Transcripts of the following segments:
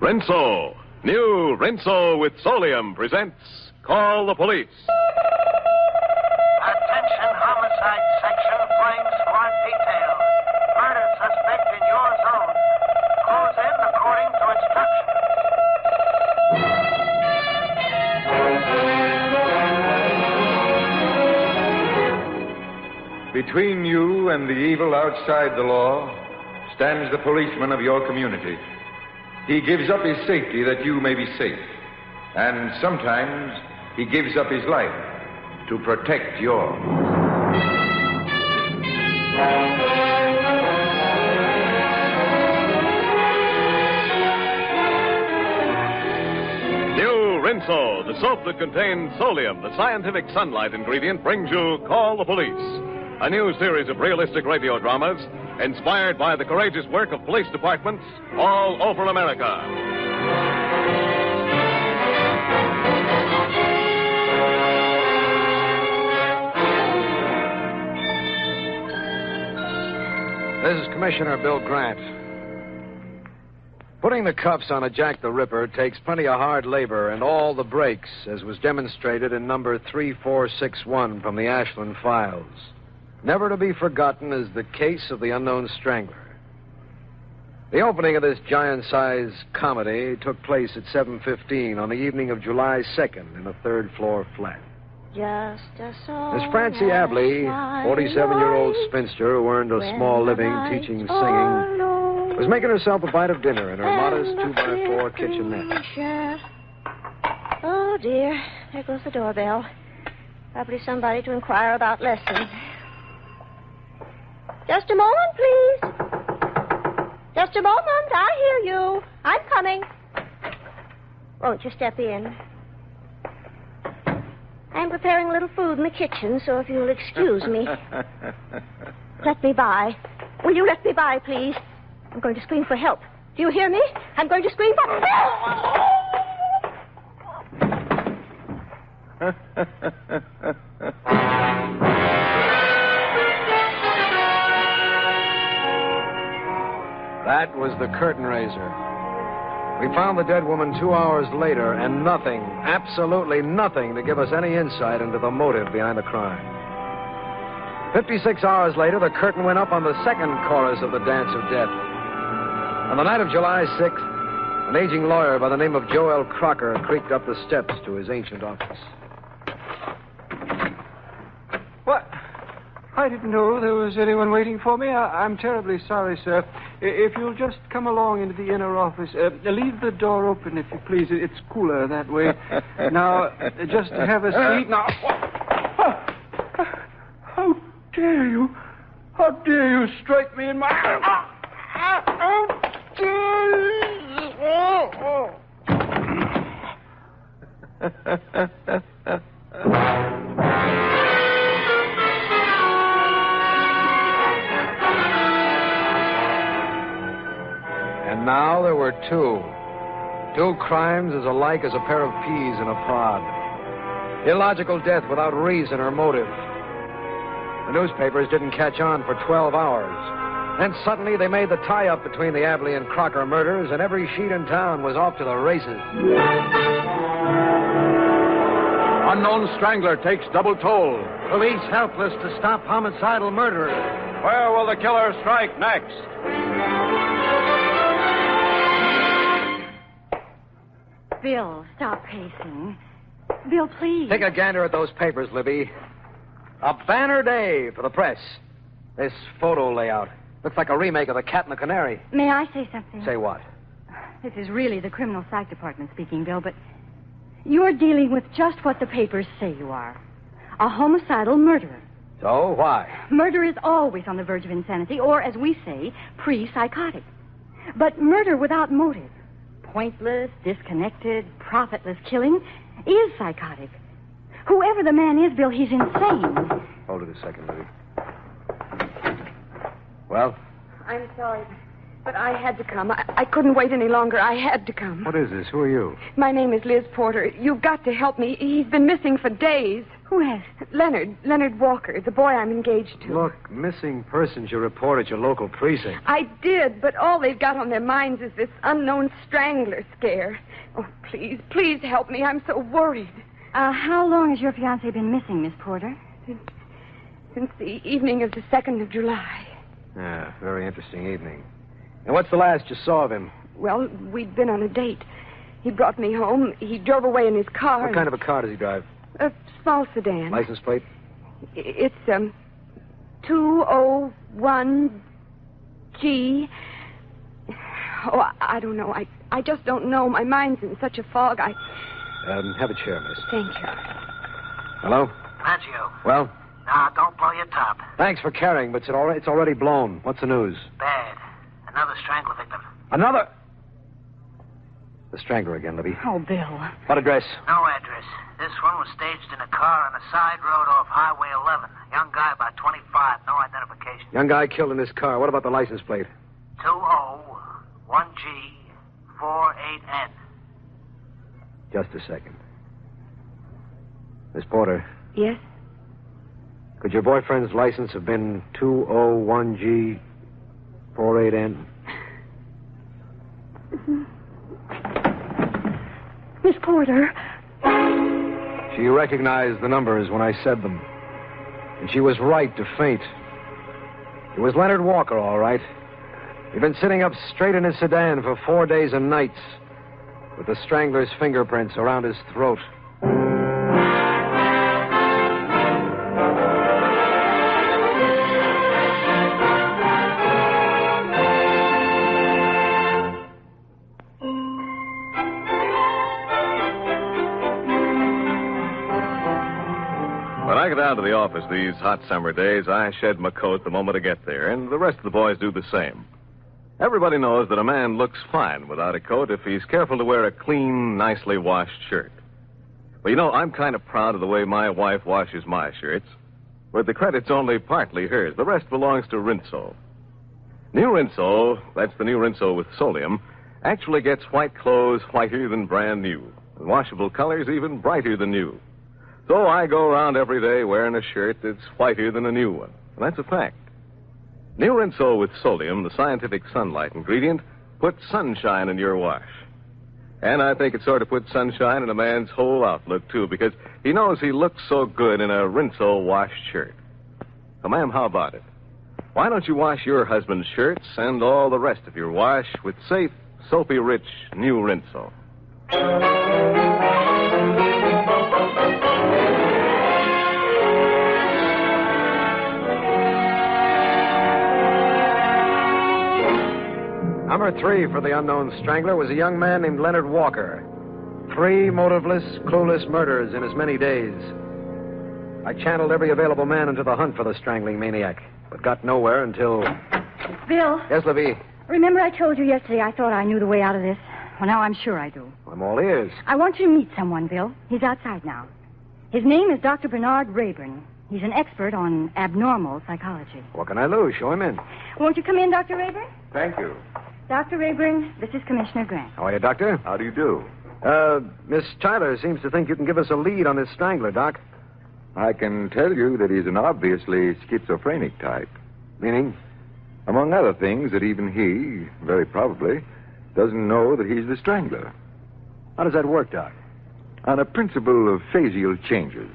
Rinso. New Rinso with Solium presents Call the Police. Attention, homicide section, flying squad detail. Murder suspect in your zone. Close in according to instructions. Between you and the evil outside the law stands the policeman of your community. He gives up his safety that you may be safe. And sometimes he gives up his life to protect yours. New Rinso, the soap that contains Solium, the scientific sunlight ingredient, brings you Call the Police, a new series of realistic radio dramas inspired by the courageous work of police departments all over America. This is Commissioner Bill Grant. Putting the cuffs on a Jack the Ripper takes plenty of hard labor and all the breaks, as was demonstrated in number 3461 from the Ashland files. Never to be forgotten is the case of the unknown Strangler. The opening of this giant-sized comedy took place at 7:15 on the evening of July 2nd in a third-floor flat. Just a song. Miss Francie Abley, 47-year-old spinster who earned a small living teaching singing, was making herself a bite of dinner in her modest 2x4 kitchenette. Oh, dear. There goes the doorbell. Probably somebody to inquire about lessons. Just a moment, please. Just a moment. I hear you. I'm coming. Won't you step in? I'm preparing a little food in the kitchen, so if you'll excuse me. Let me by. Will you let me by, please? I'm going to scream for help. Do you hear me? I'm going to scream for help! That was the curtain raiser. We found the dead woman 2 hours later, and nothing, absolutely nothing, to give us any insight into the motive behind the crime. 56 hours later, the curtain went up on the second chorus of the Dance of Death. On the night of July 6th, an aging lawyer by the name of Joel Crocker creaked up the steps to his ancient office. What? I didn't know there was anyone waiting for me. I'm terribly sorry, sir. If you'll just come along into the inner office, leave the door open, if you please. It's cooler that way. Now, just have a seat. Now, how dare you? How dare you strike me in my... How dare And now there were two. Two crimes as alike as a pair of peas in a pod. Illogical death without reason or motive. The newspapers didn't catch on for 12 hours. Then suddenly they made the tie-up between the Abley and Crocker murders, and every sheet in town was off to the races. Unknown Strangler takes double toll. Police helpless to stop homicidal murderers. Where will the killer strike next? Bill, stop pacing. Bill, please. Take a gander at those papers, Libby. A banner day for the press. This photo layout looks like a remake of The Cat and the Canary. May I say something? Say what? This is really the criminal psych department speaking, Bill, but you're dealing with just what the papers say you are. A homicidal murderer. So, why? Murder is always on the verge of insanity, or, as we say, pre-psychotic. But murder without motive, pointless, disconnected, profitless killing, is psychotic. Whoever the man is, Bill, he's insane. Hold it a second, Libby. Well? I'm sorry, but I had to come. I couldn't wait any longer. I had to come. What is this? Who are you? My name is Liz Porter. You've got to help me. He's been missing for days. Who has? Leonard Walker, the boy I'm engaged to. Look, missing persons you report at your local precinct. I did, but all they've got on their minds is this unknown strangler scare. Oh, please help me. I'm so worried. How long has your fiancé been missing, Miss Porter? Since the evening of the 2nd of July. Yeah, very interesting evening. And what's the last you saw of him? Well, we'd been on a date. He brought me home. He drove away in his car. What kind of a car does he drive? A small sedan. License plate? It's 201G. Oh, I don't know. I just don't know. My mind's in such a fog. Have a chair, miss. Thank you. Maggio. Hello? Well? Now, don't blow your top. Thanks for carrying, but it's already blown. What's the news? Bad. Another Strangler victim. Another? The Strangler again, Libby. Oh, Bill. What address? No address. This one was staged in a car on a side road off Highway 11. Young guy about 25. No identification. Young guy killed in this car. What about the license plate? 201G48N. Just a second. Miss Porter. Yes? Could your boyfriend's license have been 201G48N? Miss Porter. She recognized the numbers when I said them. And she was right to faint. It was Leonard Walker, all right. He'd been sitting up straight in his sedan for 4 days and nights, with the Strangler's fingerprints around his throat. When I get down to the office these hot summer days, I shed my coat the moment I get there, and the rest of the boys do the same. Everybody knows that a man looks fine without a coat if he's careful to wear a clean, nicely washed shirt. Well, you know, I'm kind of proud of the way my wife washes my shirts, but the credit's only partly hers. The rest belongs to Rinso. New Rinso, that's the new Rinso with Solium, actually gets white clothes whiter than brand new, and washable colors even brighter than new. So I go around every day wearing a shirt that's whiter than a new one. And that's a fact. New Rinso with Solium, the scientific sunlight ingredient, puts sunshine in your wash. And I think it sort of puts sunshine in a man's whole outlook, too, because he knows he looks so good in a Rinso washed shirt. So, ma'am, how about it? Why don't you wash your husband's shirts and all the rest of your wash with safe, soapy-rich New Rinso? Number 3 for the unknown Strangler was a young man named Leonard Walker. 3 motiveless, clueless murders in as many days. I channeled every available man into the hunt for the strangling maniac, but got nowhere until... Bill. Yes, Libby? Remember I told you yesterday I thought I knew the way out of this? Well, now I'm sure I do. I'm all ears. I want you to meet someone, Bill. He's outside now. His name is Dr. Bernard Rayburn. He's an expert on abnormal psychology. What can I lose? Show him in. Won't you come in, Dr. Rayburn? Thank you. Dr. Rayburn, this is Commissioner Grant. How are you, Doctor? How do you do? Miss Tyler seems to think you can give us a lead on this Strangler, Doc. I can tell you that he's an obviously schizophrenic type. Meaning? Among other things, that even he, very probably, doesn't know that he's the Strangler. How does that work, Doc? On a principle of phasial changes.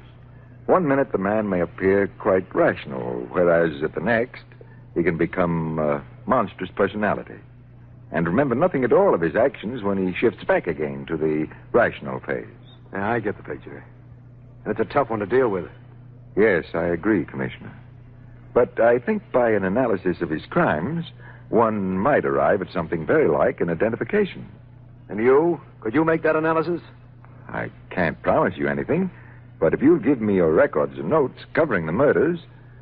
1 minute the man may appear quite rational, whereas at the next he can become a monstrous personality. And remember nothing at all of his actions when he shifts back again to the rational phase. Yeah, I get the picture. And it's a tough one to deal with. Yes, I agree, Commissioner. But I think by an analysis of his crimes, one might arrive at something very like an identification. And you? Could you make that analysis? I can't promise you anything, but if you'll give me your records and notes covering the murders,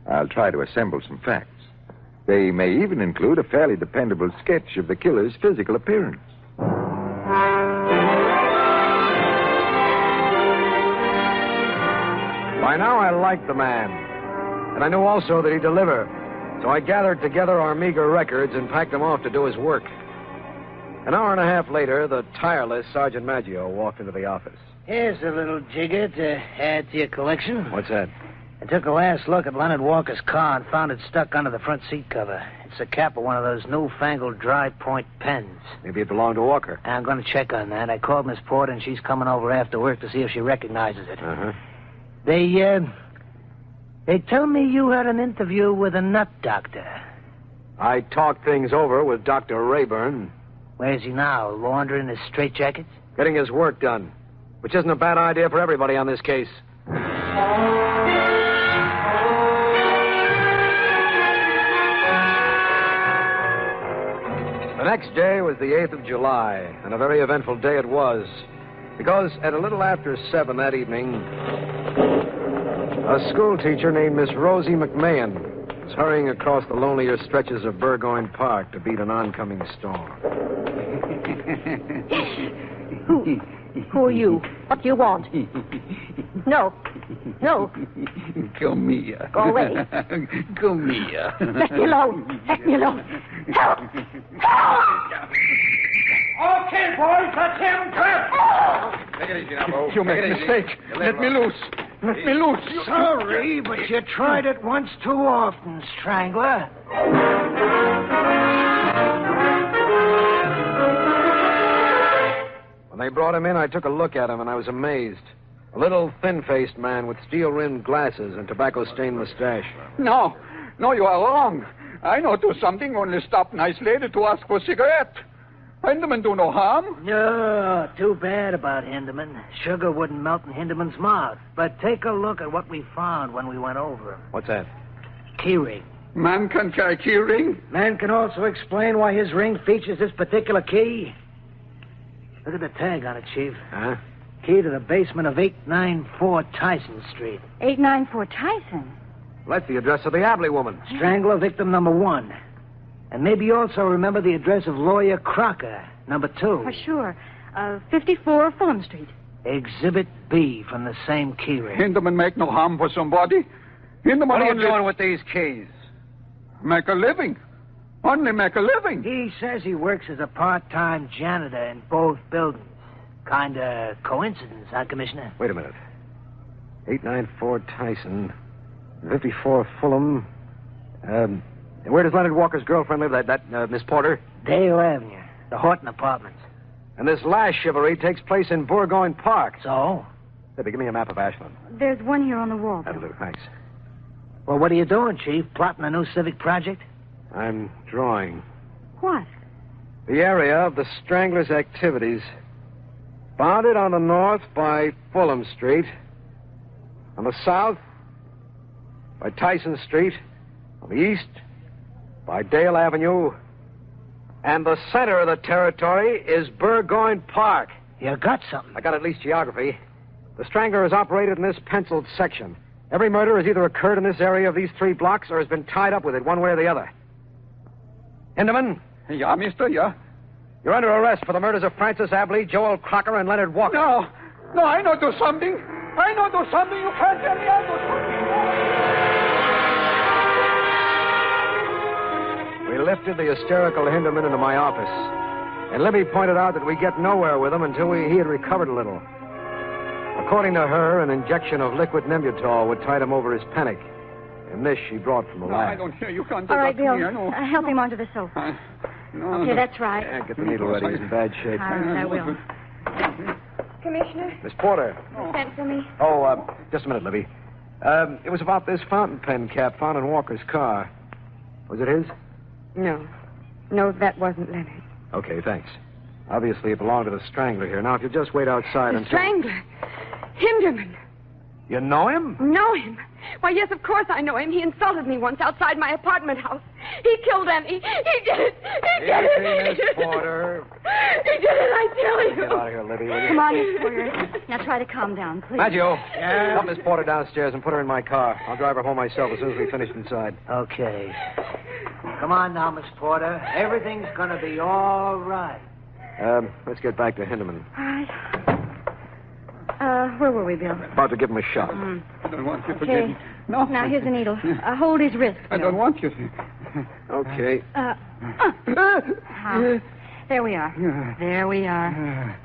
I'll try to assemble some facts. They may even include a fairly dependable sketch of the killer's physical appearance. By now I liked the man. And I knew also that he'd deliver. So I gathered together our meager records and packed them off to do his work. An hour and a half later, the tireless Sergeant Maggio walked into the office. Here's a little jigger to add to your collection. What's that? I took a last look at Leonard Walker's car and found it stuck under the front seat cover. It's the cap of one of those newfangled dry-point pens. Maybe it belonged to Walker. I'm going to check on that. I called Miss Porter, and she's coming over after work to see if she recognizes it. Uh-huh. They tell me you had an interview with a nut doctor. I talked things over with Dr. Rayburn. Where's he now, laundering his straitjackets? Getting his work done, which isn't a bad idea for everybody on this case. The next day was the 8th of July, and a very eventful day it was, because at a little after 7 that evening, a schoolteacher named Miss Rosie McMahon was hurrying across the lonelier stretches of Burgoyne Park to beat an oncoming storm. Who are you? What do you want? No. No. Come here. Go away. Come here. Let me alone. Let me alone. Help! Help! Okay, boys, that's him. Take it easy now, Bo. You make a mistake. Let me loose. Let me loose. Sorry, but you tried it once too often, Strangler. When they brought him in, I took a look at him, and I was amazed. A little thin-faced man with steel-rimmed glasses and tobacco-stained mustache. No, you are wrong. I know do something, only stop nice lady to ask for cigarette. Hinderman do no harm. No, too bad about Hinderman. Sugar wouldn't melt in Hinderman's mouth. But take a look at what we found when we went over him. What's that? Key ring. Man can carry key ring. Man can also explain why his ring features this particular key. Look at the tag on it, Chief. Huh? Key to the basement of 894 Tyson Street. 894 Tyson? Well, that's the address of the Abley woman. Strangler, victim number 1. And maybe you also remember the address of lawyer Crocker, number 2. Oh, sure. 54 Fulham Street. Exhibit B from the same key ring. Hinderman make no harm for somebody. Hinderman What are you only doing with these keys? make a living. Only make a living. He says he works as a part-time janitor in both buildings. Kinda coincidence, huh, Commissioner? Wait a minute. 894 Tyson, 54 Fulham. Where does Leonard Walker's girlfriend live? That Miss Porter? Dale Avenue, the Horton Apartments. And this last chivalry takes place in Burgoyne Park. So? Debbie, give me a map of Ashland. There's one here on the wall. That'll do, thanks. Well, what are you doing, Chief? Plotting a new civic project? I'm drawing What? the area of the Strangler's activities. Bounded on the north by Fulham Street. On the south by Tyson Street. On the east by Dale Avenue. And the center of the territory is Burgoyne Park. You got something. I got at least geography. The Strangler has operated in this penciled section. Every murder has either occurred in this area of these 3 blocks or has been tied up with it one way or the other. Hinderman? Yeah, mister, yeah. You're under arrest for the murders of Francis Abley, Joel Crocker, and Leonard Walker. No, I know do something. I know do something. You can't tell me I do something. We lifted the hysterical Hinderman into my office. And Libby pointed out that we get nowhere with him until he had recovered a little. According to her, an injection of liquid Nembutal would tide him over his panic. And this she brought from the No, lab. I don't hear. You can't do All right, that Bill. to me. I know. Help him onto the sofa. No, Okay, that's right. Yeah, get the needle ready. He's in bad shape. All right, I will. Commissioner, Miss Porter. you sent for me? Oh, just a minute, Libby. It was about this fountain pen cap found in Walker's car. Was it his? No. No, that wasn't Leonard. Okay, thanks. Obviously, it belonged to the Strangler here. Now, if you'll just wait outside The until... Strangler. Hinderman. You know him? Know him? Why, yes, of course I know him. He insulted me once outside my apartment house. He killed Emmy. He did it. He did it. Easy, Miss Porter. He did it, I tell you. Get out of here, Libby, will you? Come on, Miss Porter. Now try to calm down, please. Maggio, help Miss Porter downstairs and put her in my car. I'll drive her home myself as soon as we finish inside. Okay. Come on now, Miss Porter. Everything's going to be all right. Let's get back to Hinderman. All right. Where were we, Bill? About to give him a shot. I don't want you to Okay. forget. No. Now, here's a needle. Hold his wrist, I Bill. don't want you. Okay. There we are. There we are.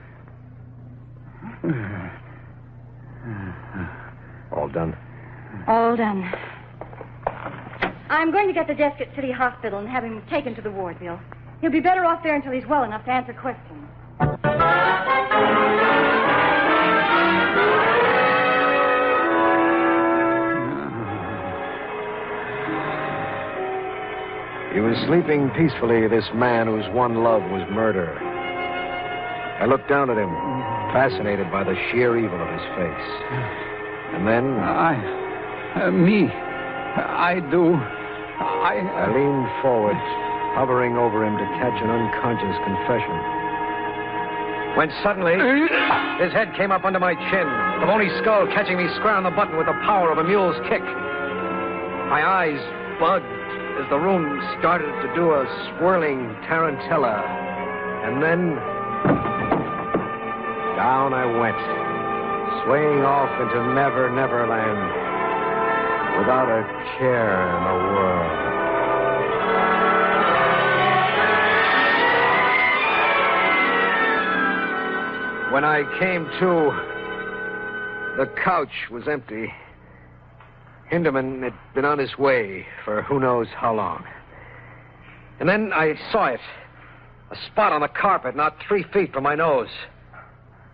All done? All done. I'm going to get the desk at City Hospital and have him taken to the ward, Bill. He'll be better off there until he's well enough to answer questions. He was sleeping peacefully, this man whose one love was murder. I looked down at him, fascinated by the sheer evil of his face. And then... I do. I leaned forward, hovering over him to catch an unconscious confession. When suddenly, his head came up under my chin, the bony skull catching me square on the button with the power of a mule's kick. My eyes bugged as the room started to do a swirling tarantella. And then... down I went, swaying off into Never Never Land, without a care in the world. When I came to, the couch was empty. Hinderman had been on his way for who knows how long. And then I saw it. A spot on the carpet not 3 feet from my nose.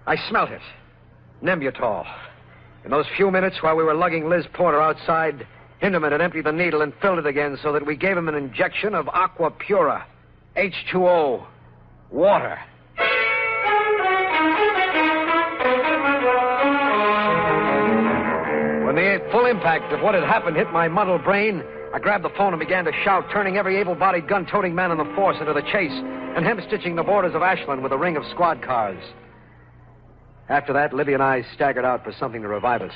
I smelt it. Nembutal. In those few minutes while we were lugging Liz Porter outside, Hinderman had emptied the needle and filled it again so that we gave him an injection of aqua pura, H2O, water. When the full impact of what had happened hit my muddled brain, I grabbed the phone and began to shout, turning every able-bodied gun-toting man in the force into the chase and hem-stitching the borders of Ashland with a ring of squad cars. After that, Libby and I staggered out for something to revive us.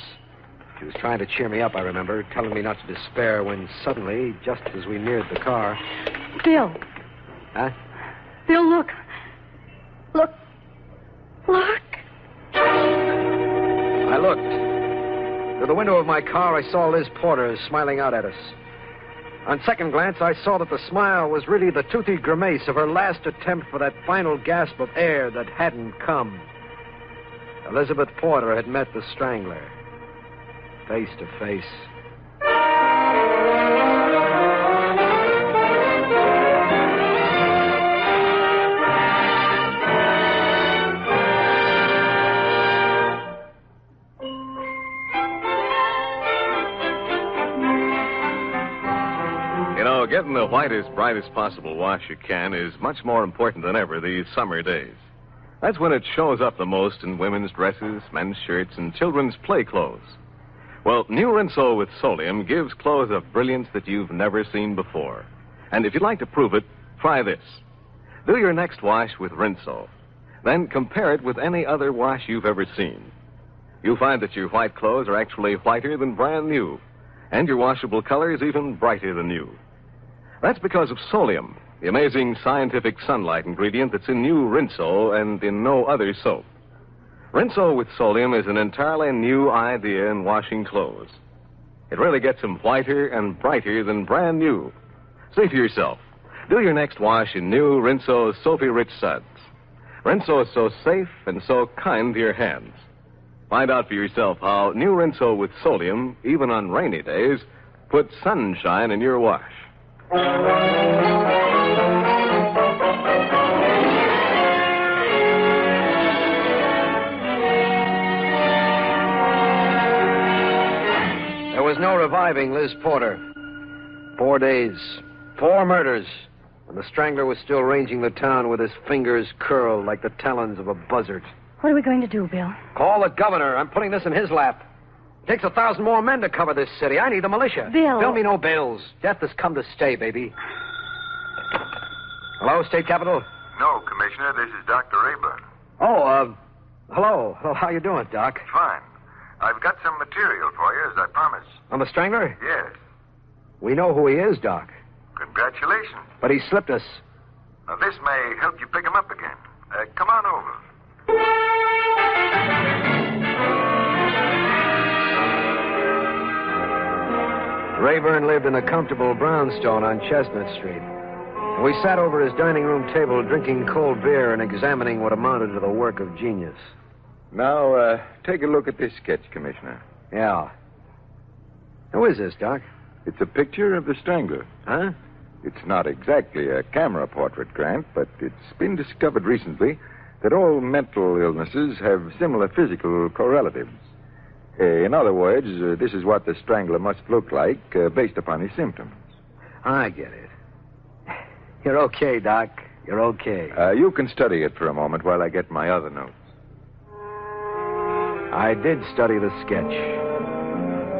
She was trying to cheer me up, I remember, telling me not to despair when suddenly, just as we neared the car... Bill. Huh? Bill, look. Look. Look. I looked. Through the window of my car, I saw Liz Porter smiling out at us. On second glance, I saw that the smile was really the toothy grimace of her last attempt for that final gasp of air that hadn't come. Elizabeth Porter had met the Strangler, face to face. You know, getting the whitest, brightest possible wash you can is much more important than ever these summer days. That's when it shows up the most in women's dresses, men's shirts, and children's play clothes. Well, new Rinso with Solium gives clothes a brilliance that you've never seen before. And if you'd like to prove it, try this. Do your next wash with Rinso. Then compare it with any other wash you've ever seen. You'll find that your white clothes are actually whiter than brand new, and your washable color is even brighter than new. That's because of Solium, the amazing scientific sunlight ingredient that's in new Rinso and in no other soap. Rinso with Solium is an entirely new idea in washing clothes. It really gets them whiter and brighter than brand new. See for yourself. Do your next wash in new Rinso Soapy Rich Suds. Rinso is so safe and so kind to your hands. Find out for yourself how new Rinso with Solium, even on rainy days, puts sunshine in your wash. There was no reviving Liz Porter. 4 days, 4 murders, and the Strangler was still ranging the town with his fingers curled like the talons of a buzzard. What are we going to do, Bill? Call the governor. I'm putting this in his lap. It takes 1,000 more men to cover this city. I need the militia. Bill. Bill me no bills. Death has come to stay, baby. Hello, State Capitol? No, Commissioner, this is Dr. Rayburn. Oh, hello. Hello, how you doing, Doc? Fine. I've got some material for you, as I promised. On the Strangler? Yes. We know who he is, Doc. Congratulations. But he slipped us. Now, this may help you pick him up again. Come on over. Rayburn lived in a comfortable brownstone on Chestnut Street. And we sat over his dining room table drinking cold beer and examining what amounted to the work of genius. Now, take a look at this sketch, Commissioner. Yeah. Who is this, Doc? It's a picture of the Strangler. Huh? It's not exactly a camera portrait, Grant, but it's been discovered recently that all mental illnesses have similar physical correlatives. In other words, this is what the Strangler must look like based upon his symptoms. I get it. You're okay, Doc. You're okay. You can study it for a moment while I get my other notes. I did study the sketch.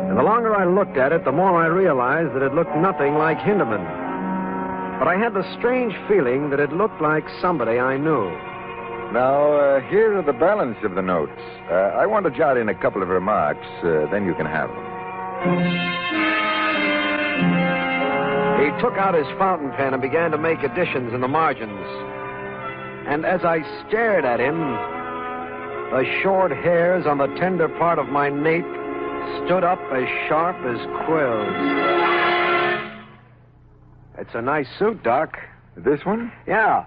And the longer I looked at it, the more I realized that it looked nothing like Hinderman. But I had the strange feeling that it looked like somebody I knew. Now, here are the balance of the notes. I want to jot in a couple of remarks, then you can have them. He took out his fountain pen and began to make additions in the margins. And as I stared at him, the short hairs on the tender part of my nape stood up as sharp as quills. It's a nice suit, Doc. This one? Yeah.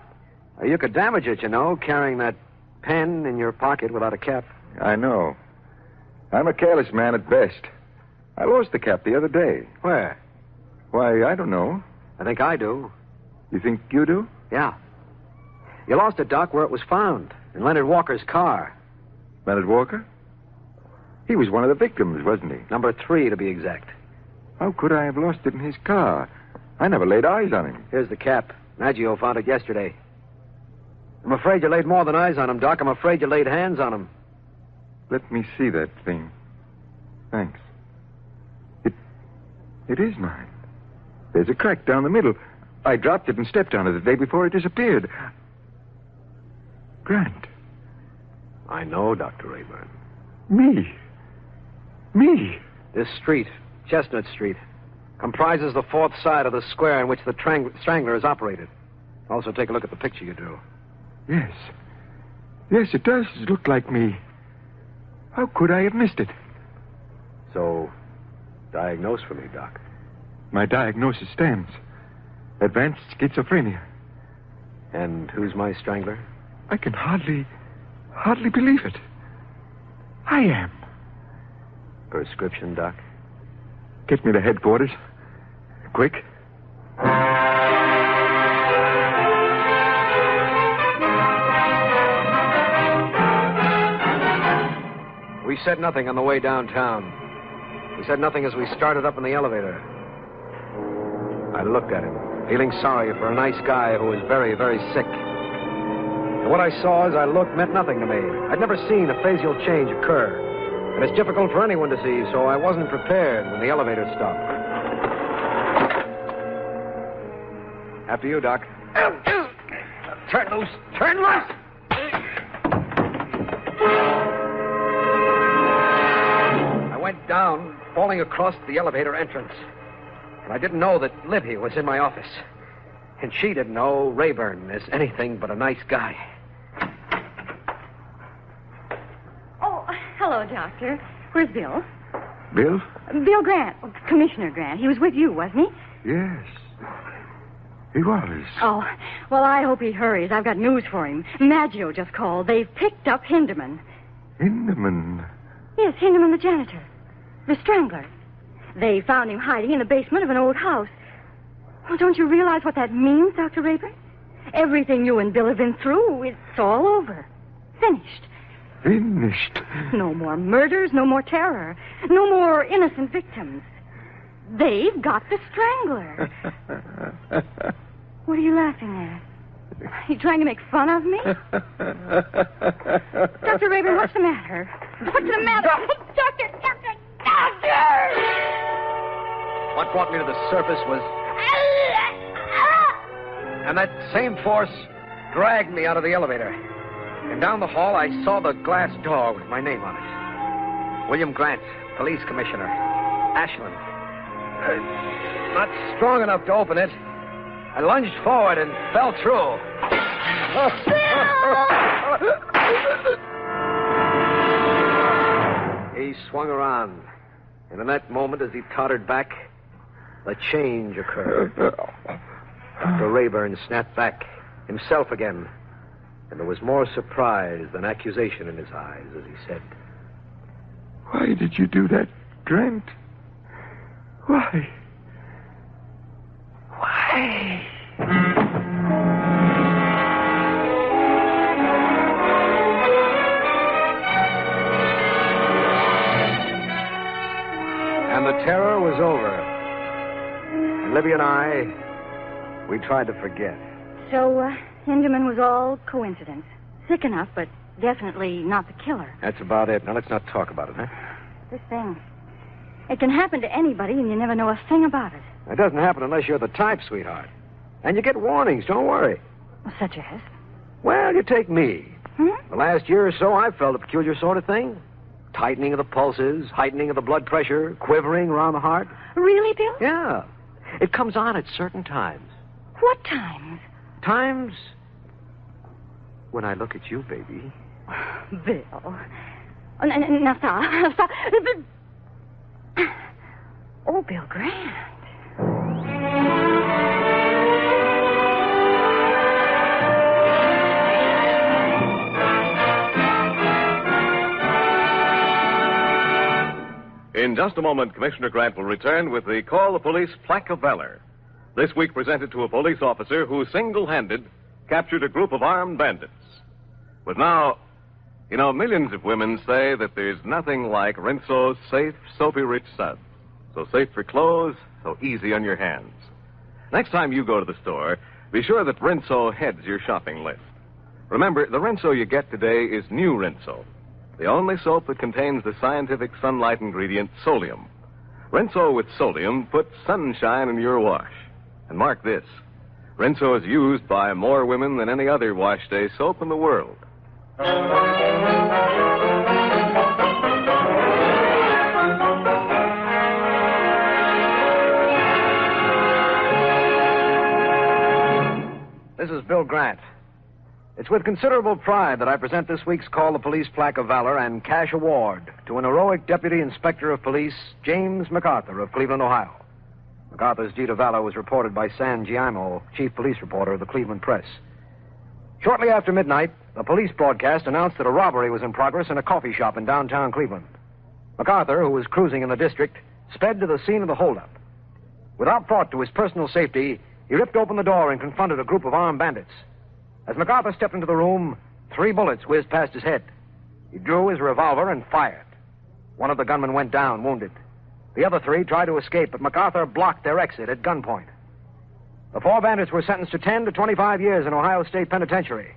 You could damage it, you know, carrying that pen in your pocket without a cap. I know. I'm a careless man at best. I lost the cap the other day. Where? Why, I don't know. I think I do. You think you do? Yeah. You lost it, Doc, where it was found, in Leonard Walker's car. Leonard Walker? He was one of the victims, wasn't he? Number 3, to be exact. How could I have lost it in his car? I never laid eyes on him. Here's the cap. Maggio found it yesterday. I'm afraid you laid more than eyes on him, Doc. I'm afraid you laid hands on him. Let me see that thing. Thanks. It is mine. There's a crack down the middle. I dropped it and stepped on it the day before it disappeared. Grant. I know, Dr. Rayburn. Me. This street, Chestnut Street, comprises the 4th side of the square in which the Strangler is operated. Also, take a look at the picture you drew. Yes. Yes, it does look like me. How could I have missed it? So, diagnose for me, Doc. My diagnosis stands. Advanced schizophrenia. And who's my Strangler? I can hardly believe it. I am. Prescription, Doc? Get me to headquarters. Quick. We said nothing on the way downtown. We said nothing as we started up in the elevator. I looked at him, feeling sorry for a nice guy who was very, very sick. And what I saw as I looked meant nothing to me. I'd never seen a facial change occur. And it's difficult for anyone to see, so I wasn't prepared when the elevator stopped. After you, Doc. Turn loose! Turn loose! I went down, falling across the elevator entrance. And I didn't know that Libby was in my office. And she didn't know Rayburn is anything but a nice guy. Oh, hello, Doctor. Where's Bill? Bill? Bill Grant. Commissioner Grant. He was with you, wasn't he? Yes. He was. Oh, well, I hope he hurries. I've got news for him. Maggio just called. They've picked up Hinderman. Hinderman? Yes, Hinderman the janitor. The Strangler. They found him hiding in the basement of an old house. Well, don't you realize what that means, Dr. Rayburn? Everything you and Bill have been through, it's all over. Finished. Finished? No more murders, no more terror, no more innocent victims. They've got the Strangler. What are you laughing at? Are you trying to make fun of me? Dr. Rayburn, what's the matter? What's the matter? Doctor! What brought me to the surface was... And that same force dragged me out of the elevator. And down the hall, I saw the glass door with my name on it. William Grant, police commissioner. Ashland. Not strong enough to open it. I lunged forward and fell through. He swung around. And in that moment, as he tottered back, a change occurred. Dr. Rayburn snapped back, himself again. And there was more surprise than accusation in his eyes as he said, Why did you do that, Grant? Why? Why? And the terror was over. And Libby and I, we tried to forget. So, Hinderman was all coincidence. Sick enough, but definitely not the killer. That's about it. Now, let's not talk about it, huh? This thing. It can happen to anybody, and you never know a thing about it. It doesn't happen unless you're the type, sweetheart. And you get warnings, don't worry. Such as? Well, you take me. Hmm? The last year or so, I've felt a peculiar sort of thing. Tightening of the pulses, heightening of the blood pressure, quivering around the heart. Really, Bill? Yeah. It comes on at certain times. What times? Times when I look at you, baby. Bill. Now, stop. Oh, Bill Grant. In just a moment, Commissioner Grant will return with the Call the Police plaque of valor. This week presented to a police officer who single-handed captured a group of armed bandits. But now, millions of women say that there's nothing like Rinso's safe, soapy-rich suds. So safe for clothes, so easy on your hands. Next time you go to the store, be sure that Rinso heads your shopping list. Remember, the Rinso you get today is new Rinso, the only soap that contains the scientific sunlight ingredient solium. Rinso with solium puts sunshine in your wash. And mark this, Rinso is used by more women than any other wash day soap in the world. This is Bill Grant. It's with considerable pride that I present this week's Call the Police plaque of valor and cash award to an heroic Deputy Inspector of Police, James MacArthur of Cleveland, Ohio. MacArthur's deed of valor was reported by San Giaimo, chief police reporter of the Cleveland Press. Shortly after midnight, the police broadcast announced that a robbery was in progress in a coffee shop in downtown Cleveland. MacArthur, who was cruising in the district, sped to the scene of the holdup. Without thought to his personal safety, he ripped open the door and confronted a group of armed bandits. As MacArthur stepped into the room, 3 bullets whizzed past his head. He drew his revolver and fired. One of the gunmen went down, wounded. The other 3 tried to escape, but MacArthur blocked their exit at gunpoint. The 4 bandits were sentenced to 10 to 25 years in Ohio State Penitentiary.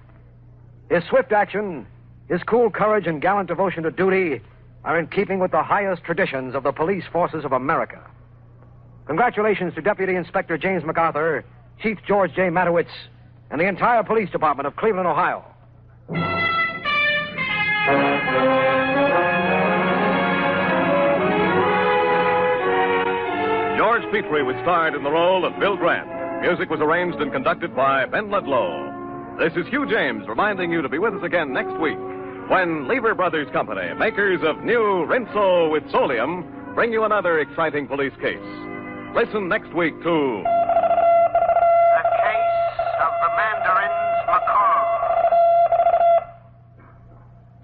His swift action, his cool courage, and gallant devotion to duty are in keeping with the highest traditions of the police forces of America. Congratulations to Deputy Inspector James MacArthur, Chief George J. Matowitz, and the entire police department of Cleveland, Ohio. George Petrie was starred in the role of Bill Grant. Music was arranged and conducted by Ben Ludlow. This is Hugh James reminding you to be with us again next week when Lever Brothers Company, makers of new Rinso with Solium, bring you another exciting police case. Listen next week to... The Case of the Mandarin's Macaw.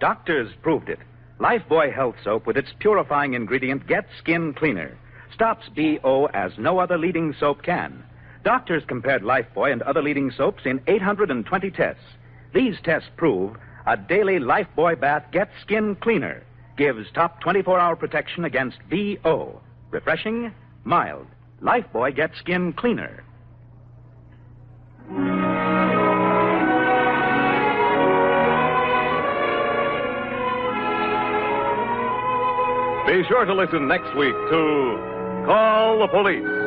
Doctors proved it. Lifebuoy Health Soap with its purifying ingredient Get Skin Cleaner stops BO as no other leading soap can. Doctors compared Lifebuoy and other leading soaps in 820 tests. These tests prove a daily Lifebuoy bath Get Skin Cleaner gives top 24-hour protection against BO. Refreshing, mild. Lifebuoy Get Skin Cleaner. Be sure to listen next week to Call the Police.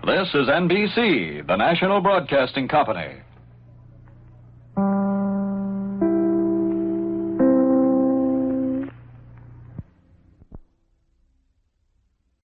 This is NBC, the national broadcasting company.